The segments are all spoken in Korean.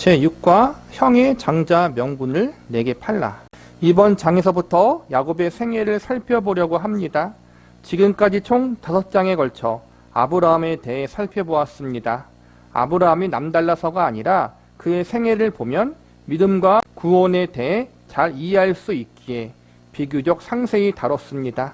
제6과 형의 장자 명분을 내게 팔라. 이번 장에서부터 야곱의 생애를 살펴보려고 합니다. 지금까지 총 5장에 걸쳐 아브라함에 대해 살펴보았습니다. 아브라함이 남달라서가 아니라 그의 생애를 보면 믿음과 구원에 대해 잘 이해할 수 있기에 비교적 상세히 다뤘습니다.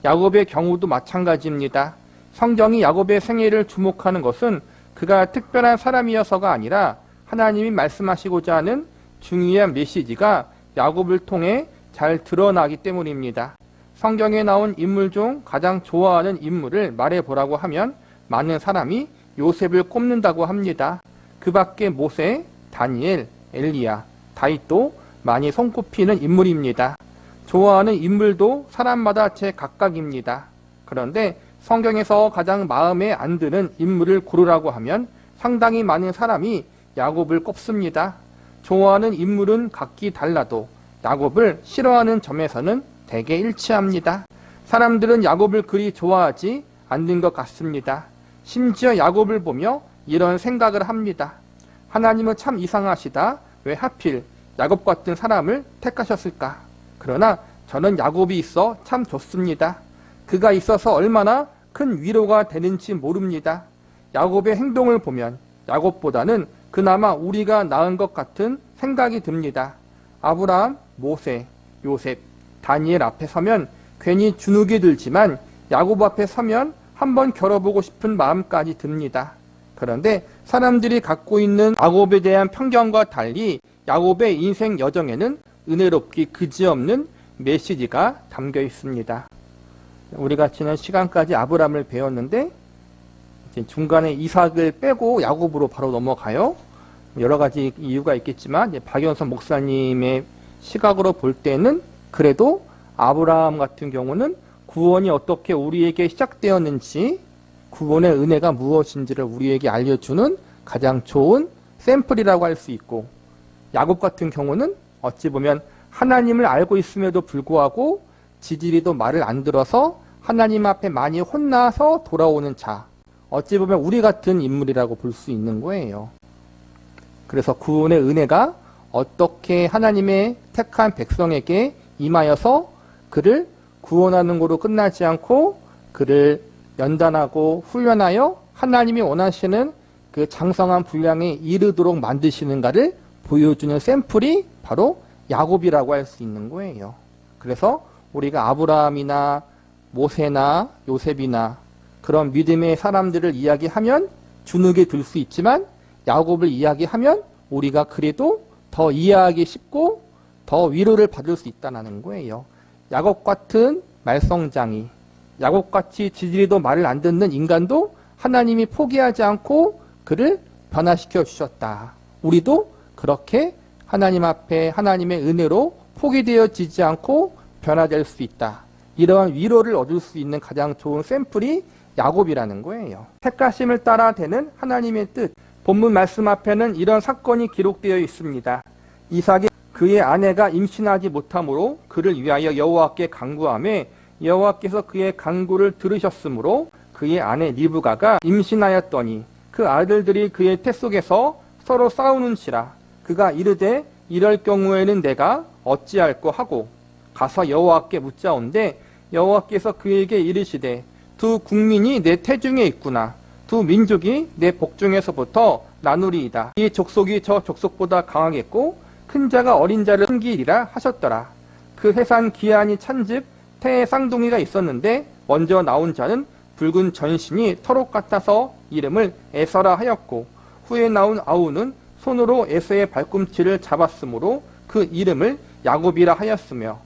야곱의 경우도 마찬가지입니다. 성경이 야곱의 생애를 주목하는 것은 그가 특별한 사람이어서가 아니라 하나님이 말씀하시고자 하는 중요한 메시지가 야곱을 통해 잘 드러나기 때문입니다. 성경에 나온 인물 중 가장 좋아하는 인물을 말해보라고 하면 많은 사람이 요셉을 꼽는다고 합니다. 그 밖에 모세, 다니엘, 엘리야, 다윗도 많이 손꼽히는 인물입니다. 좋아하는 인물도 사람마다 제각각입니다. 그런데 성경에서 가장 마음에 안 드는 인물을 고르라고 하면 상당히 많은 사람이 야곱을 꼽습니다. 좋아하는 인물은 각기 달라도 야곱을 싫어하는 점에서는 대개 일치합니다. 사람들은 야곱을 그리 좋아하지 않는 것 같습니다. 심지어 야곱을 보며 이런 생각을 합니다. 하나님은 참 이상하시다. 왜 하필 야곱 같은 사람을 택하셨을까? 그러나 저는 야곱이 있어 참 좋습니다. 그가 있어서 얼마나 큰 위로가 되는지 모릅니다. 야곱의 행동을 보면 야곱보다는 그나마 우리가 나은 것 같은 생각이 듭니다. 아브라함, 모세, 요셉, 다니엘 앞에 서면 괜히 주눅이 들지만 야곱 앞에 서면 한번 겨뤄보고 싶은 마음까지 듭니다. 그런데 사람들이 갖고 있는 야곱에 대한 편견과 달리 야곱의 인생 여정에는 은혜롭기 그지없는 메시지가 담겨 있습니다. 우리가 지난 시간까지 아브라함을 배웠는데 이제 중간에 이삭을 빼고 야곱으로 바로 넘어가요. 여러 가지 이유가 있겠지만 박연선 목사님의 시각으로 볼 때는 그래도 아브라함 같은 경우는 구원이 어떻게 우리에게 시작되었는지, 구원의 은혜가 무엇인지를 우리에게 알려주는 가장 좋은 샘플이라고 할 수 있고, 야곱 같은 경우는 어찌 보면 하나님을 알고 있음에도 불구하고 지지리도 말을 안 들어서 하나님 앞에 많이 혼나서 돌아오는 자, 어찌 보면 우리 같은 인물이라고 볼 수 있는 거예요. 그래서 구원의 은혜가 어떻게 하나님의 택한 백성에게 임하여서 그를 구원하는 거로 끝나지 않고 그를 연단하고 훈련하여 하나님이 원하시는 그 장성한 분량에 이르도록 만드시는가를 보여주는 샘플이 바로 야곱이라고 할 수 있는 거예요. 그래서 우리가 아브라함이나 모세나 요셉이나 그런 믿음의 사람들을 이야기하면 주눅이 들 수 있지만 야곱을 이야기하면 우리가 그래도 더 이해하기 쉽고 더 위로를 받을 수 있다는 거예요. 야곱 같은 말썽장이, 야곱같이 지지리도 말을 안 듣는 인간도 하나님이 포기하지 않고 그를 변화시켜 주셨다. 우리도 그렇게 하나님 앞에 하나님의 은혜로 포기되어지지 않고 변화될 수 있다. 이러한 위로를 얻을 수 있는 가장 좋은 샘플이 야곱이라는 거예요. 택하심을 따라 되는 하나님의 뜻. 본문 말씀 앞에는 이런 사건이 기록되어 있습니다. 이삭이 그의 아내가 임신하지 못하므로 그를 위하여 여호와께 간구하매 여호와께서 그의 간구를 들으셨으므로 그의 아내 리브가가 임신하였더니 그 아들들이 그의 태 속에서 서로 싸우는지라 그가 이르되 이럴 경우에는 내가 어찌할꼬 하고 가서 여호와께 묻자온데 여호와께서 그에게 이르시되 두 국민이 내 태중에 있구나. 두 민족이 내 복중에서부터 나누리이다. 이 족속이 저 족속보다 강하겠고 큰 자가 어린 자를 섬기리라 하셨더라. 그 해산 기한이 찬즉 태에 쌍둥이가 있었는데 먼저 나온 자는 붉은 전신이 털옷 같아서 이름을 에서라 하였고 후에 나온 아우는 손으로 에서의 발꿈치를 잡았으므로 그 이름을 야곱이라 하였으며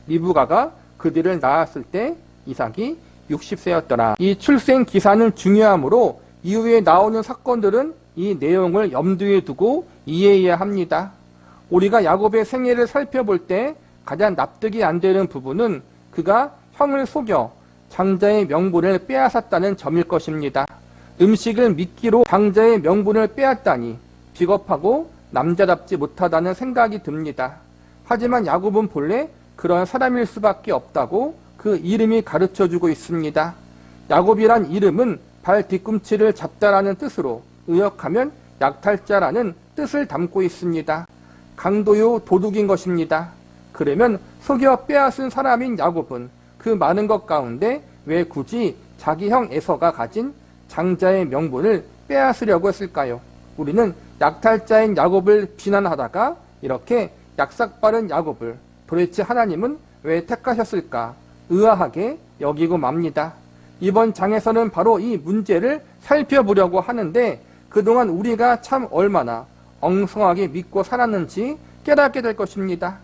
리브가가 그들을 낳았을 때 이삭이 60세였더라. 이 출생 기사는 중요하므로 이후에 나오는 사건들은 이 내용을 염두에 두고 이해해야 합니다. 우리가 야곱의 생애를 살펴볼 때 가장 납득이 안 되는 부분은 그가 형을 속여 장자의 명분을 빼앗았다는 점일 것입니다. 음식을 미끼로 장자의 명분을 빼앗다니 비겁하고 남자답지 못하다는 생각이 듭니다. 하지만 야곱은 본래 그런 사람일 수밖에 없다고 그 이름이 가르쳐주고 있습니다. 야곱이란 이름은 발 뒤꿈치를 잡다라는 뜻으로 의역하면 약탈자라는 뜻을 담고 있습니다. 강도요 도둑인 것입니다. 그러면 속여 빼앗은 사람인 야곱은 그 많은 것 가운데 왜 굳이 자기 형 에서가 가진 장자의 명분을 빼앗으려고 했을까요? 우리는 약탈자인 야곱을 비난하다가 이렇게 약삭빠른 야곱을 도대체 하나님은 왜 택하셨을까 의아하게 여기고 맙니다. 이번 장에서는 바로 이 문제를 살펴보려고 하는데 그동안 우리가 참 얼마나 엉성하게 믿고 살았는지 깨닫게 될 것입니다.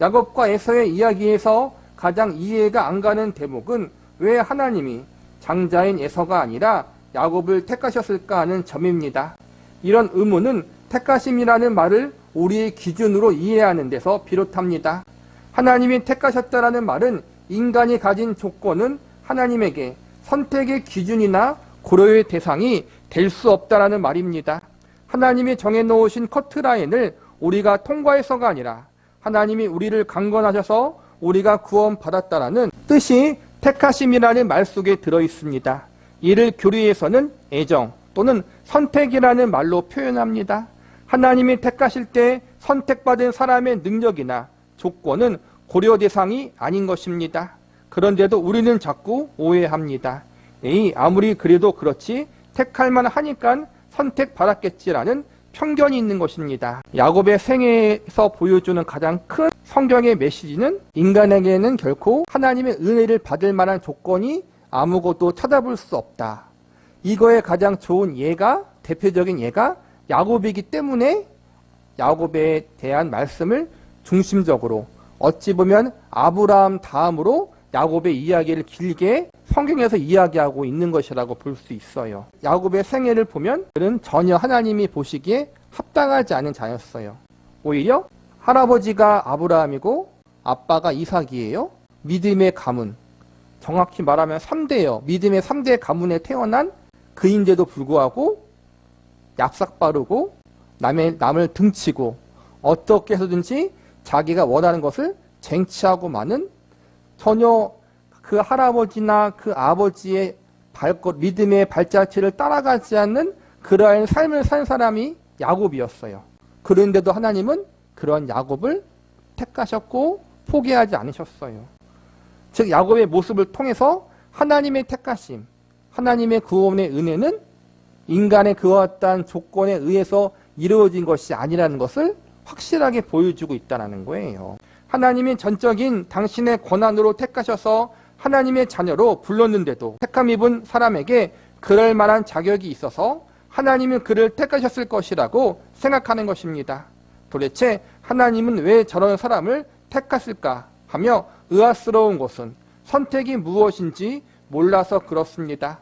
야곱과 에서의 이야기에서 가장 이해가 안 가는 대목은 왜 하나님이 장자인 에서가 아니라 야곱을 택하셨을까 하는 점입니다. 이런 의문은 택하심이라는 말을 우리의 기준으로 이해하는 데서 비롯합니다. 하나님이 택하셨다라는 말은 인간이 가진 조건은 하나님에게 선택의 기준이나 고려의 대상이 될 수 없다라는 말입니다. 하나님이 정해놓으신 커트라인을 우리가 통과해서가 아니라 하나님이 우리를 강권하셔서 우리가 구원받았다라는 뜻이 택하심이라는 말 속에 들어있습니다. 이를 교리에서는 애정 또는 선택이라는 말로 표현합니다. 하나님이 택하실 때 선택받은 사람의 능력이나 조건은 고려 대상이 아닌 것입니다. 그런데도 우리는 자꾸 오해합니다. 에이, 아무리 그래도 그렇지 택할 만하니까 선택받았겠지라는 편견이 있는 것입니다. 야곱의 생애에서 보여주는 가장 큰 성경의 메시지는 인간에게는 결코 하나님의 은혜를 받을 만한 조건이 아무것도 찾아볼 수 없다. 이거의 가장 좋은 예가, 대표적인 예가 야곱이기 때문에 야곱에 대한 말씀을 중심적으로 어찌 보면 아브라함 다음으로 야곱의 이야기를 길게 성경에서 이야기하고 있는 것이라고 볼 수 있어요. 야곱의 생애를 보면 그는 전혀 하나님이 보시기에 합당하지 않은 자였어요. 오히려 할아버지가 아브라함이고 아빠가 이삭이에요. 믿음의 가문, 정확히 말하면 3대예요. 믿음의 3대 가문에 태어난 그인데도 불구하고 얍삭빠르고 남을 등치고 어떻게 해서든지 자기가 원하는 것을 쟁취하고 마는 전혀 그 할아버지나 그 아버지의 믿음의 발자취를 따라가지 않는 그러한 삶을 산 사람이 야곱이었어요. 그런데도 하나님은 그런 야곱을 택하셨고 포기하지 않으셨어요. 즉 야곱의 모습을 통해서 하나님의 택하심, 하나님의 구원의 은혜는 인간의 그와 같은 조건에 의해서 이루어진 것이 아니라는 것을 확실하게 보여주고 있다는 거예요. 하나님이 전적인 당신의 권한으로 택하셔서 하나님의 자녀로 불렀는데도 택함 입은 사람에게 그럴 만한 자격이 있어서 하나님은 그를 택하셨을 것이라고 생각하는 것입니다. 도대체 하나님은 왜 저런 사람을 택하실까 하며 의아스러운 것은 선택이 무엇인지 몰라서 그렇습니다.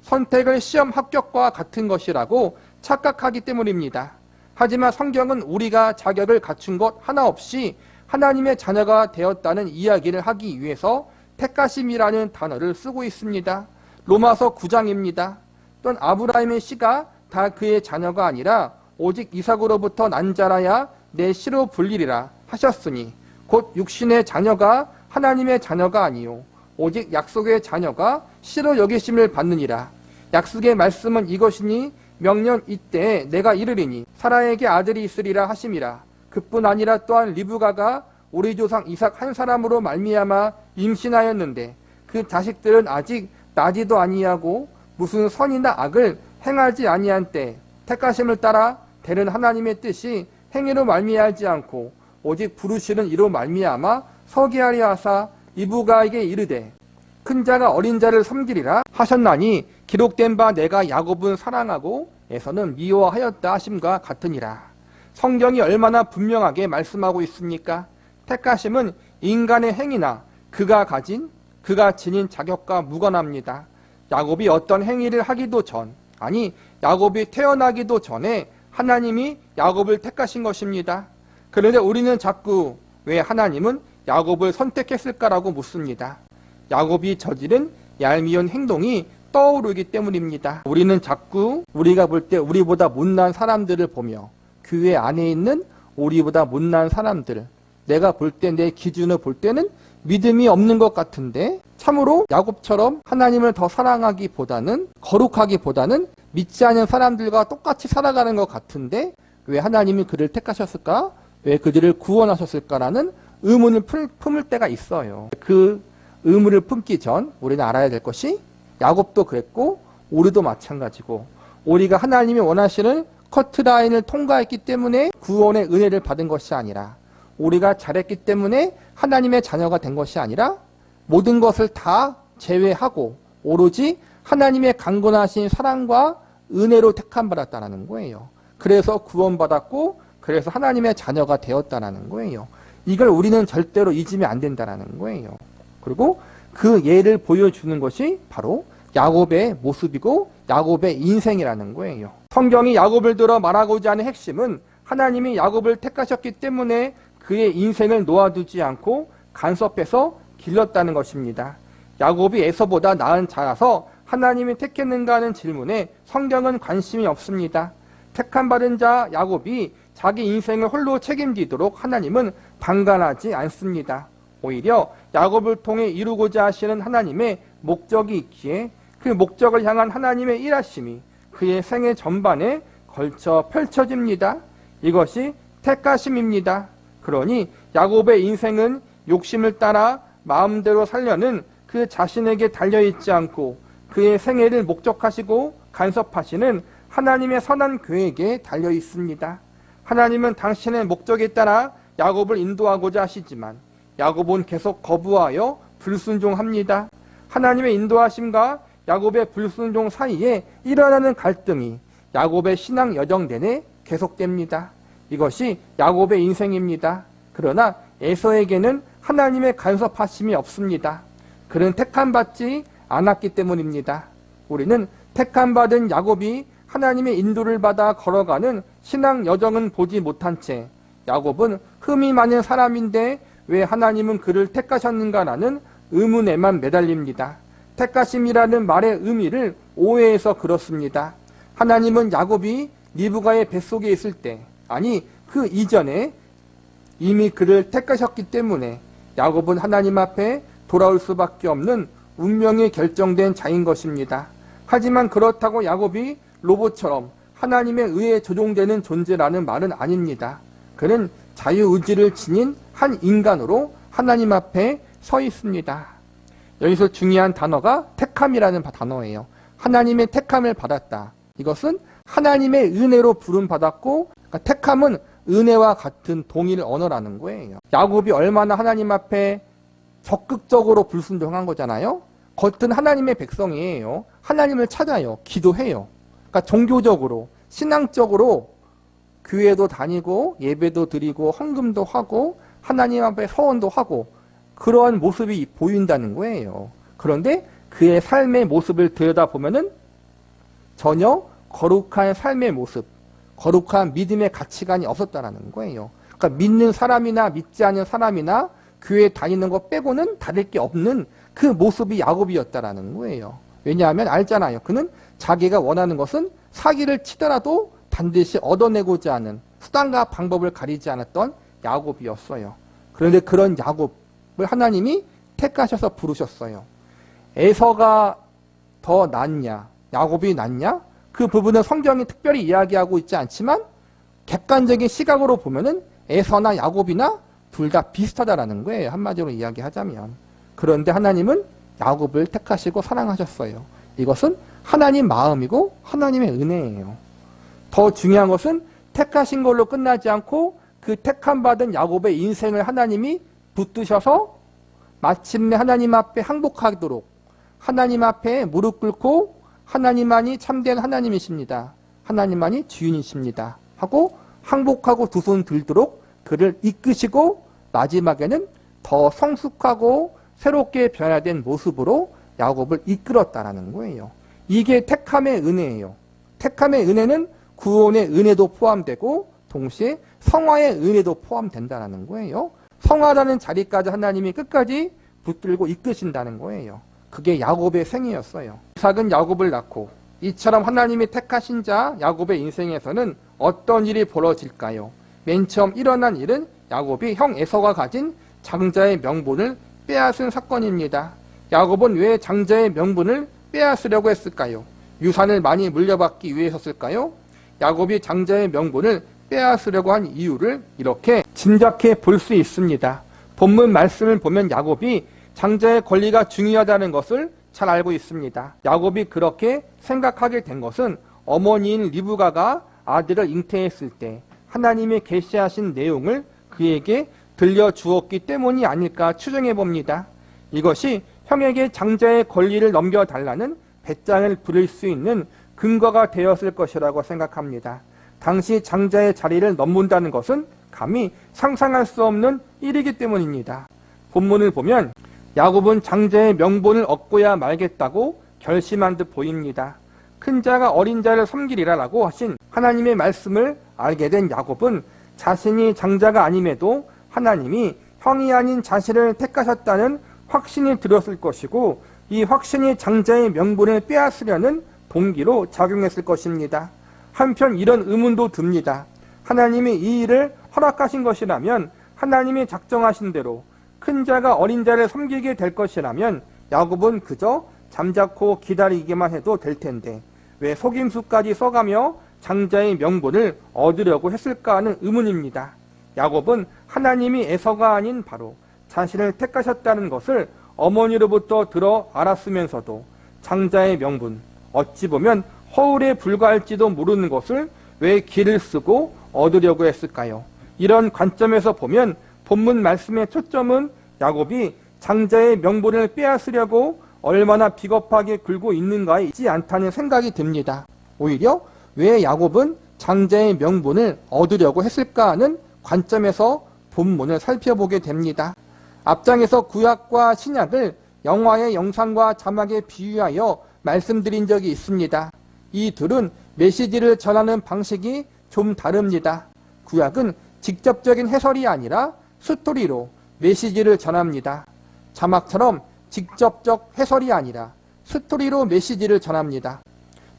선택을 시험 합격과 같은 것이라고 착각하기 때문입니다. 하지만 성경은 우리가 자격을 갖춘 것 하나 없이 하나님의 자녀가 되었다는 이야기를 하기 위해서 택하심이라는 단어를 쓰고 있습니다. 로마서 9장입니다. 또한 아브라함의 씨가 다 그의 자녀가 아니라 오직 이삭으로부터 난 자라야 내 씨로 불리리라 하셨으니 곧 육신의 자녀가 하나님의 자녀가 아니요 오직 약속의 자녀가 씨로 여기심을 받느니라. 약속의 말씀은 이것이니 명년 이때에 내가 이르리니 사라에게 아들이 있으리라 하심이라. 그뿐 아니라 또한 리브가가 우리 조상 이삭 한 사람으로 말미암아 임신하였는데 그 자식들은 아직 나지도 아니하고 무슨 선이나 악을 행하지 아니한 때 택하심을 따라 되는 하나님의 뜻이 행위로 말미암지 않고 오직 부르시는 이로 말미암아 서게 하려 하사 이브가에게 이르되 큰 자가 어린 자를 섬기리라 하셨나니 기록된 바 내가 야곱은 사랑하고 에서는 미워하였다 하심과 같으니라. 성경이 얼마나 분명하게 말씀하고 있습니까? 택하심은 인간의 행위나 그가 지닌 자격과 무관합니다. 야곱이 어떤 행위를 하기도 전, 아니 야곱이 태어나기도 전에 하나님이 야곱을 택하신 것입니다. 그런데 우리는 자꾸 왜 하나님은 야곱을 선택했을까라고 묻습니다. 야곱이 저지른 얄미운 행동이 떠오르기 때문입니다. 우리는 자꾸 우리가 볼 때 우리보다 못난 사람들을 보며 교회 안에 있는 우리보다 못난 사람들, 내가 볼 때 내 기준을 볼 때는 믿음이 없는 것 같은데 참으로 야곱처럼 하나님을 더 사랑하기보다는 거룩하기보다는 믿지 않는 사람들과 똑같이 살아가는 것 같은데 왜 하나님이 그를 택하셨을까? 왜 그들을 구원하셨을까라는 의문을 품을 때가 있어요. 그 의문을 품기 전 우리는 알아야 될 것이 야곱도 그랬고 우리도 마찬가지고 우리가 하나님이 원하시는 커트라인을 통과했기 때문에 구원의 은혜를 받은 것이 아니라 우리가 잘했기 때문에 하나님의 자녀가 된 것이 아니라 모든 것을 다 제외하고 오로지 하나님의 강건하신 사랑과 은혜로 택함받았다는 거예요. 그래서 구원받았고 그래서 하나님의 자녀가 되었다는 거예요. 이걸 우리는 절대로 잊으면 안 된다는 거예요. 그리고 그 예를 보여주는 것이 바로 야곱의 모습이고 야곱의 인생이라는 거예요. 성경이 야곱을 들어 말하고자 하는 핵심은 하나님이 야곱을 택하셨기 때문에 그의 인생을 놓아두지 않고 간섭해서 길렀다는 것입니다. 야곱이 에서보다 나은 자라서 하나님이 택했는가 하는 질문에 성경은 관심이 없습니다. 택함받은 자 야곱이 자기 인생을 홀로 책임지도록 하나님은 방관하지 않습니다. 오히려 야곱을 통해 이루고자 하시는 하나님의 목적이 있기에 그 목적을 향한 하나님의 일하심이 그의 생애 전반에 걸쳐 펼쳐집니다. 이것이 택하심입니다. 그러니 야곱의 인생은 욕심을 따라 마음대로 살려는 그 자신에게 달려있지 않고 그의 생애를 목적하시고 간섭하시는 하나님의 선한 계획에 달려있습니다. 하나님은 당신의 목적에 따라 야곱을 인도하고자 하시지만 야곱은 계속 거부하여 불순종합니다. 하나님의 인도하심과 야곱의 불순종 사이에 일어나는 갈등이 야곱의 신앙 여정 내내 계속됩니다. 이것이 야곱의 인생입니다. 그러나 에서에게는 하나님의 간섭하심이 없습니다. 그는 택함받지 않았기 때문입니다. 우리는 택함받은 야곱이 하나님의 인도를 받아 걸어가는 신앙 여정은 보지 못한 채 야곱은 흠이 많은 사람인데 왜 하나님은 그를 택하셨는가라는 의문에만 매달립니다. 택하심이라는 말의 의미를 오해해서 그렇습니다. 하나님은 야곱이 리브가의 뱃속에 있을 때, 아니 그 이전에 이미 그를 택하셨기 때문에 야곱은 하나님 앞에 돌아올 수밖에 없는 운명이 결정된 자인 것입니다. 하지만 그렇다고 야곱이 로봇처럼 하나님의 의에 조종되는 존재라는 말은 아닙니다. 그는 자유의지를 지닌 한 인간으로 하나님 앞에 서 있습니다. 여기서 중요한 단어가 택함이라는 단어예요. 하나님의 택함을 받았다. 이것은 하나님의 은혜로 부름받았고, 그러니까 택함은 은혜와 같은 동일 언어라는 거예요. 야곱이 얼마나 하나님 앞에 적극적으로 불순종한 거잖아요. 겉은 하나님의 백성이에요. 하나님을 찾아요. 기도해요. 그러니까 종교적으로, 신앙적으로 교회도 다니고 예배도 드리고 헌금도 하고 하나님 앞에 서원도 하고 그러한 모습이 보인다는 거예요. 그런데 그의 삶의 모습을 들여다보면은 전혀 거룩한 삶의 모습, 거룩한 믿음의 가치관이 없었다는 거예요. 그러니까 믿는 사람이나 믿지 않는 사람이나 교회 다니는 것 빼고는 다를 게 없는 그 모습이 야곱이었다라는 거예요. 왜냐하면 알잖아요. 그는 자기가 원하는 것은 사기를 치더라도 반드시 얻어내고자 하는 수단과 방법을 가리지 않았던 야곱이었어요. 그런데 그런 야곱을 하나님이 택하셔서 부르셨어요. 에서가 더 낫냐, 야곱이 낫냐? 그 부분은 성경이 특별히 이야기하고 있지 않지만 객관적인 시각으로 보면은 에서나 야곱이나 둘 다 비슷하다라는 거예요. 한마디로 이야기하자면. 그런데 하나님은 야곱을 택하시고 사랑하셨어요. 이것은 하나님 마음이고 하나님의 은혜예요. 더 중요한 것은 택하신 걸로 끝나지 않고 그 택함받은 야곱의 인생을 하나님이 붙드셔서 마침내 하나님 앞에 항복하도록 하나님 앞에 무릎 꿇고 하나님만이 참된 하나님이십니다. 하나님만이 주인이십니다. 하고 항복하고 두 손 들도록 그를 이끄시고 마지막에는 더 성숙하고 새롭게 변화된 모습으로 야곱을 이끌었다라는 거예요. 이게 택함의 은혜예요. 택함의 은혜는 구원의 은혜도 포함되고 동시에 성화의 은혜도 포함된다는 거예요. 성화라는 자리까지 하나님이 끝까지 붙들고 이끄신다는 거예요. 그게 야곱의 생애였어요. 이삭은 야곱을 낳고 이처럼 하나님이 택하신 자 야곱의 인생에서는 어떤 일이 벌어질까요? 맨 처음 일어난 일은 야곱이 형 에서가 가진 장자의 명분을 빼앗은 사건입니다. 야곱은 왜 장자의 명분을 빼앗으려고 했을까요? 유산을 많이 물려받기 위해서였을까요? 야곱이 장자의 명분을 빼앗으려고 한 이유를 이렇게 짐작해 볼 수 있습니다. 본문 말씀을 보면 야곱이 장자의 권리가 중요하다는 것을 잘 알고 있습니다. 야곱이 그렇게 생각하게 된 것은 어머니인 리브가가 아들을 잉태했을 때 하나님이 계시하신 내용을 그에게 들려주었기 때문이 아닐까 추정해 봅니다. 이것이 형에게 장자의 권리를 넘겨달라는 배짱을 부릴 수 있는 근거가 되었을 것이라고 생각합니다. 당시 장자의 자리를 넘는다는 것은 감히 상상할 수 없는 일이기 때문입니다. 본문을 보면 야곱은 장자의 명분을 얻고야 말겠다고 결심한 듯 보입니다. 큰 자가 어린 자를 섬기리라라고 하신 하나님의 말씀을 알게 된 야곱은 자신이 장자가 아님에도 하나님이 형이 아닌 자신을 택하셨다는 확신이 들었을 것이고 이 확신이 장자의 명분을 빼앗으려는 동기로 작용했을 것입니다. 한편 이런 의문도 듭니다. 하나님이 이 일을 허락하신 것이라면 하나님이 작정하신 대로 큰 자가 어린 자를 섬기게 될 것이라면 야곱은 그저 잠자코 기다리기만 해도 될 텐데 왜 속임수까지 써가며 장자의 명분을 얻으려고 했을까 하는 의문입니다. 야곱은 하나님이 에서가 아닌 바로 자신을 택하셨다는 것을 어머니로부터 들어 알았으면서도 장자의 명분, 어찌 보면 허울에 불과할지도 모르는 것을 왜 길을 쓰고 얻으려고 했을까요? 이런 관점에서 보면 본문 말씀의 초점은 야곱이 장자의 명분을 빼앗으려고 얼마나 비겁하게 굴고 있는가에 있지 않다는 생각이 듭니다. 오히려 왜 야곱은 장자의 명분을 얻으려고 했을까 하는 관점에서 본문을 살펴보게 됩니다. 앞장에서 구약과 신약을 영화의 영상과 자막에 비유하여 말씀드린 적이 있습니다. 이 둘은 메시지를 전하는 방식이 좀 다릅니다. 구약은 직접적인 해설이 아니라 스토리로 메시지를 전합니다. 자막처럼 직접적 해설이 아니라 스토리로 메시지를 전합니다.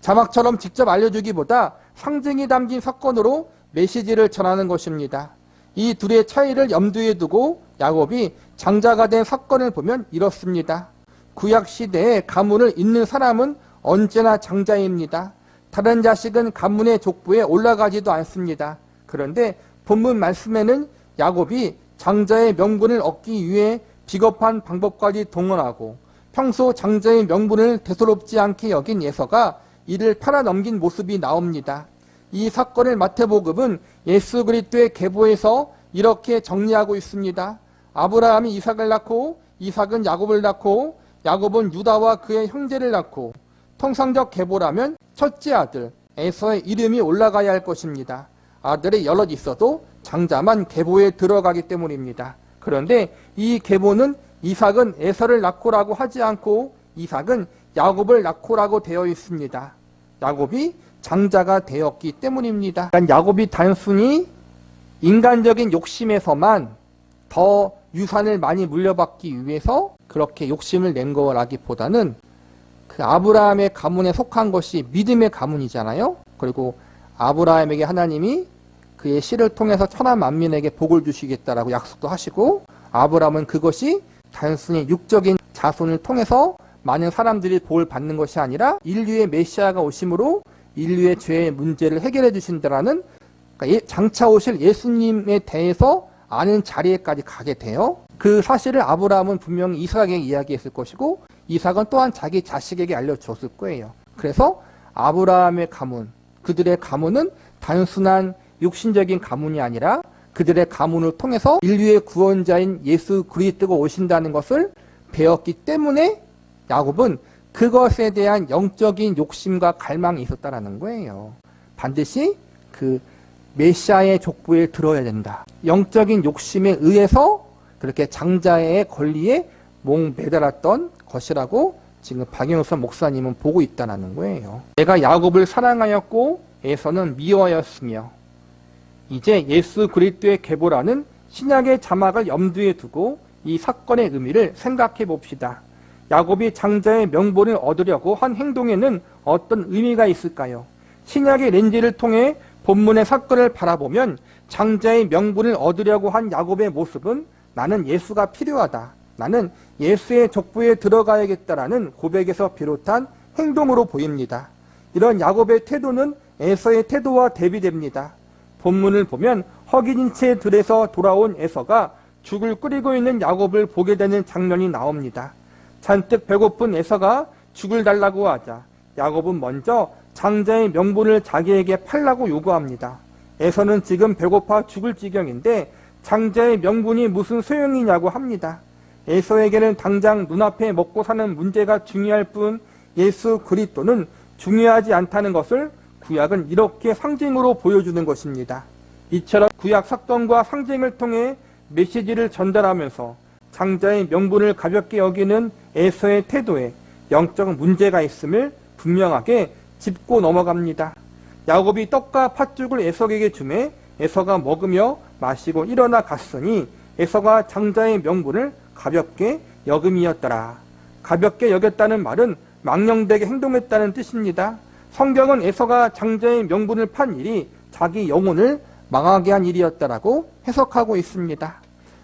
자막처럼 직접 알려주기보다 상징이 담긴 사건으로 메시지를 전하는 것입니다. 이 둘의 차이를 염두에 두고 야곱이 장자가 된 사건을 보면 이렇습니다. 구약 시대에 가문을 잇는 사람은 언제나 장자입니다. 다른 자식은 가문의 족보에 올라가지도 않습니다. 그런데 본문 말씀에는 야곱이 장자의 명분을 얻기 위해 비겁한 방법까지 동원하고 평소 장자의 명분을 대수롭지 않게 여긴 예서가 이를 팔아넘긴 모습이 나옵니다. 이 사건을 마태복음은 예수 그리스도의 계보에서 이렇게 정리하고 있습니다. 아브라함이 이삭을 낳고 이삭은 야곱을 낳고 야곱은 유다와 그의 형제를 낳고 통상적 계보라면 첫째 아들 에서의 이름이 올라가야 할 것입니다. 아들이 여럿 있어도 장자만 계보에 들어가기 때문입니다. 그런데 이 계보는 이삭은 에서를 낳고라고 하지 않고 이삭은 야곱을 낳고라고 되어 있습니다. 야곱이 장자가 되었기 때문입니다. 그러니까 야곱이 단순히 인간적인 욕심에서만 더 유산을 많이 물려받기 위해서 그렇게 욕심을 낸 거라기보다는 그 아브라함의 가문에 속한 것이 믿음의 가문이잖아요. 그리고 아브라함에게 하나님이 그의 씨를 통해서 천하 만민에게 복을 주시겠다라고 약속도 하시고 아브라함은 그것이 단순히 육적인 자손을 통해서 많은 사람들이 복을 받는 것이 아니라 인류의 메시아가 오심으로 인류의 죄의 문제를 해결해 주신다라는 그러니까 장차 오실 예수님에 대해서 아는 자리에까지 가게 돼요. 그 사실을 아브라함은 분명히 이삭에게 이야기했을 것이고 이삭은 또한 자기 자식에게 알려줬을 거예요. 그래서 아브라함의 가문, 그들의 가문은 단순한 육신적인 가문이 아니라 그들의 가문을 통해서 인류의 구원자인 예수 그리스도가 오신다는 것을 배웠기 때문에 야곱은 그것에 대한 영적인 욕심과 갈망이 있었다라는 거예요. 반드시 그 메시아의 족보에 들어야 된다. 영적인 욕심에 의해서 그렇게 장자의 권리에 목매달았던 것이라고 지금 박영선 목사님은 보고 있다는 거예요. 내가 야곱을 사랑하였고 에서는 미워하였으며 이제 예수 그리스도의 계보라는 신약의 자막을 염두에 두고 이 사건의 의미를 생각해 봅시다. 야곱이 장자의 명분을 얻으려고 한 행동에는 어떤 의미가 있을까요? 신약의 렌즈를 통해 본문의 사건을 바라보면 장자의 명분을 얻으려고 한 야곱의 모습은 나는 예수가 필요하다. 나는 예수의 족보에 들어가야겠다라는 고백에서 비롯한 행동으로 보입니다. 이런 야곱의 태도는 에서의 태도와 대비됩니다. 본문을 보면 허기진 채 들에서 돌아온 에서가 죽을 끓이고 있는 야곱을 보게 되는 장면이 나옵니다. 잔뜩 배고픈 에서가 죽을 달라고 하자 야곱은 먼저 장자의 명분을 자기에게 팔라고 요구합니다. 에서는 지금 배고파 죽을 지경인데 장자의 명분이 무슨 소용이냐고 합니다. 에서에게는 당장 눈앞에 먹고 사는 문제가 중요할 뿐 예수 그리스도는 중요하지 않다는 것을 구약은 이렇게 상징으로 보여주는 것입니다. 이처럼 구약 사건과 상징을 통해 메시지를 전달하면서 장자의 명분을 가볍게 여기는 에서의 태도에 영적 문제가 있음을 분명하게 짚고 넘어갑니다. 야곱이 떡과 팥죽을 에서에게 주매 에서가 먹으며 마시고 일어나 갔으니 에서가 장자의 명분을 가볍게 여김이었더라. 가볍게 여겼다는 말은 망령되게 행동했다는 뜻입니다. 성경은 에서가 장자의 명분을 판 일이 자기 영혼을 망하게 한 일이었다라고 해석하고 있습니다.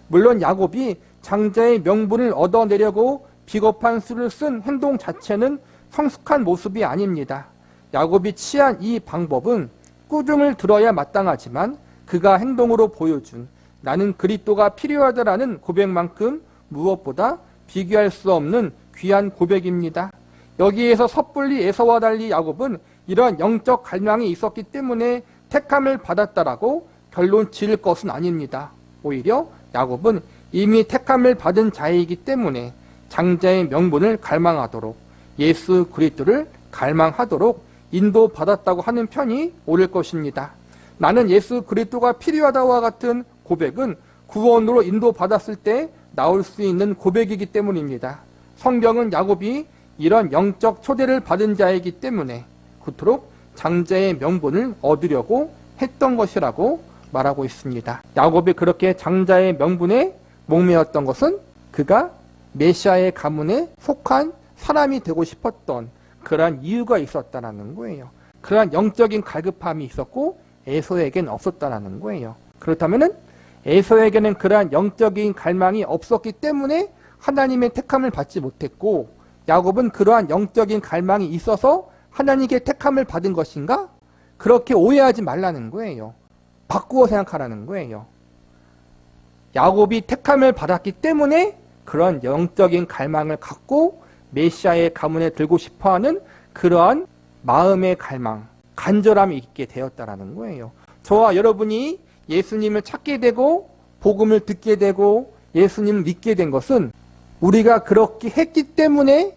물론 야곱이 장자의 명분을 얻어내려고 비겁한 수를 쓴 행동 자체는 성숙한 모습이 아닙니다. 야곱이 취한 이 방법은 꾸중을 들어야 마땅하지만 그가 행동으로 보여준 나는 그리스도가 필요하다라는 고백만큼 무엇보다 비교할 수 없는 귀한 고백입니다. 여기에서 섣불리 에서와 달리 야곱은 이러한 영적 갈망이 있었기 때문에 택함을 받았다라고 결론 지을 것은 아닙니다. 오히려 야곱은 이미 택함을 받은 자이기 때문에 장자의 명분을 갈망하도록 예수 그리스도를 갈망하도록 인도받았다고 하는 편이 옳을 것입니다. 나는 예수 그리스도가 필요하다와 같은 고백은 구원으로 인도받았을 때 나올 수 있는 고백이기 때문입니다. 성경은 야곱이 이런 영적 초대를 받은 자이기 때문에 그토록 장자의 명분을 얻으려고 했던 것이라고 말하고 있습니다. 야곱이 그렇게 장자의 명분에 목매었던 것은 그가 메시아의 가문에 속한 사람이 되고 싶었던 그러한 이유가 있었다는 거예요. 그러한 영적인 갈급함이 있었고 에서에게는 없었다는 거예요. 그렇다면 에서에게는 그러한 영적인 갈망이 없었기 때문에 하나님의 택함을 받지 못했고 야곱은 그러한 영적인 갈망이 있어서 하나님께 택함을 받은 것인가? 그렇게 오해하지 말라는 거예요. 바꾸어 생각하라는 거예요. 야곱이 택함을 받았기 때문에 그런 영적인 갈망을 갖고 메시아의 가문에 들고 싶어하는 그러한 마음의 갈망, 간절함이 있게 되었다라는 거예요. 저와 여러분이 예수님을 찾게 되고 복음을 듣게 되고 예수님을 믿게 된 것은 우리가 그렇게 했기 때문에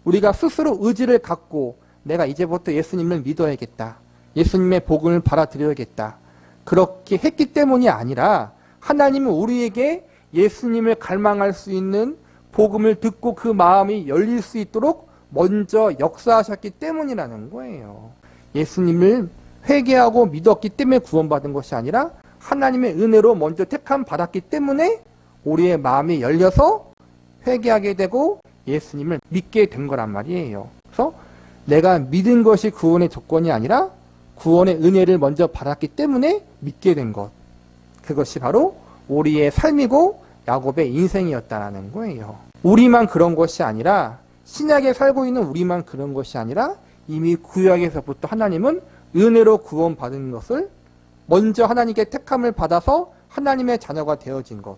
우리가 스스로 의지를 갖고 내가 이제부터 예수님을 믿어야겠다. 예수님의 복음을 받아들여야겠다. 그렇게 했기 때문이 아니라 하나님은 우리에게 예수님을 갈망할 수 있는 복음을 듣고 그 마음이 열릴 수 있도록 먼저 역사하셨기 때문이라는 거예요. 예수님을 회개하고 믿었기 때문에 구원받은 것이 아니라 하나님의 은혜로 먼저 택함 받았기 때문에 우리의 마음이 열려서 회개하게 되고 예수님을 믿게 된 거란 말이에요. 그래서 내가 믿은 것이 구원의 조건이 아니라 구원의 은혜를 먼저 받았기 때문에 믿게 된 것. 그것이 바로 우리의 삶이고 야곱의 인생이었다는 거예요. 우리만 그런 것이 아니라 신약에 살고 있는 우리만 그런 것이 아니라 이미 구약에서부터 하나님은 은혜로 구원받은 것을 먼저 하나님께 택함을 받아서 하나님의 자녀가 되어진 것.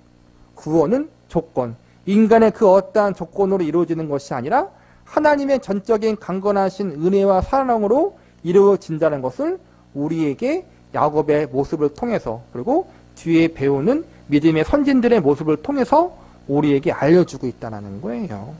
구원은 조건. 인간의 그 어떠한 조건으로 이루어지는 것이 아니라 하나님의 전적인 강건하신 은혜와 사랑으로 이루어진다는 것을 우리에게 야곱의 모습을 통해서 그리고 뒤에 배우는 믿음의 선진들의 모습을 통해서 우리에게 알려주고 있다는 거예요.